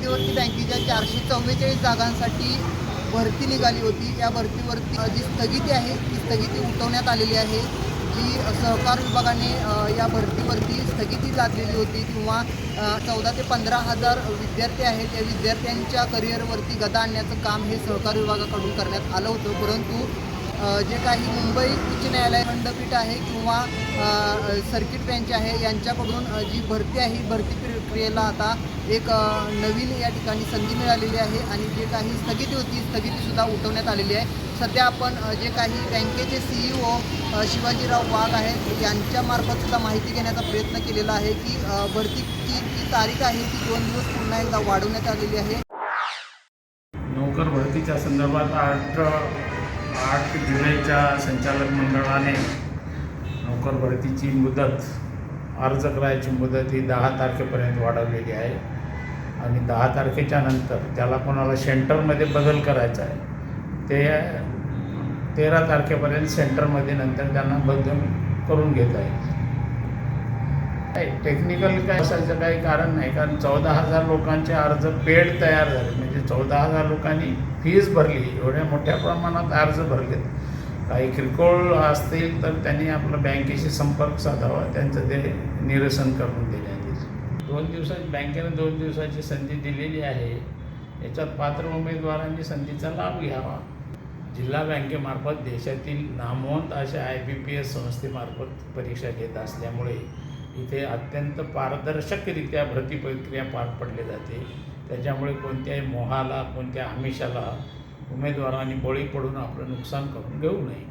मध्यवर्ती बँकेच्या 444 जागांसाठी भरती निघाली होती। या भरतीवरती जी स्थगिती आहे ती स्थगिती उठवण्यात आलेली आहे। जी सहकार विभागाने या भरतीवरती स्थगिती लादलेली होती किंवा 14 ते 15,000 विद्यार्थी आहेत, या विद्यार्थ्यांच्या करिअरवरती गदा आणण्याचं काम हे सहकार विभागाकडून करण्यात आलं होतं। परंतु जे काही मुंबई उच्च न्यायालय खंडपीठ आहे किंवा सर्किट बेंच आहे यांच्याकडून जी भरती आहे ही भरती प्रक्रियेला आता एक नवीन या ठिकाणी संधी मिळालेली आहे आणि जे काही स्थगिती होती स्थगितीसुद्धा उठवण्यात आलेली आहे। सध्या आपण जे काही बँकेचे CEO शिवाजीराव वाघ आहेत यांच्यामार्फत सुद्धा माहिती घेण्याचा प्रयत्न केलेला आहे की भरतीची जी तारीख आहे ती 2 दिवस पुन्हा एकदा वाढवण्यात आलेली आहे। नोकर भरतीच्या संदर्भात 8 जुलैच्या संचालक मंडळाने नोकर भरतीची मुदत अर्ज करायची मुदत ही 10 तारखेपर्यंत वाढवलेली आहे आणि 10 तारखेच्या नंतर त्याला कोणाला सेंटरमध्ये बदल करायचा आहे ते 13 तारखेपर्यंत सेंटरमध्ये नंतर त्यांना बदल करून घेता येईल। टेक्निकल काय असायचं काही कारण नाही, कारण 14,000 लोकांचे अर्ज पेड तयार झाले, म्हणजे 14,000 लोकांनी फीज भरली, एवढ्या मोठ्या प्रमाणात अर्ज भरलेत। काही किरकोळ असतील तर त्यांनी आपलं बँकेशी संपर्क साधावा, त्यांचं ते निरसन करून देण्यात येईल। 2 दिवसाची बँकेनं 2 दिवसाची संधी दिलेली आहे, याच्यात पात्र उमेदवारांनी संधीचा लाभ घ्यावा। जिल्हा बँकेमार्फत देशातील नामवंत अशा IBPS संस्थेमार्फत परीक्षा घेत असल्यामुळे इथे अत्यंत पारदर्शकरित्या भरती प्रक्रिया पार पडली जाते। त्याच्यामुळे कोणत्याही मोहाला कोणत्या आमिषाला उमेदवारांनी बळी पडून आपलं नुकसान करून घेऊ नये।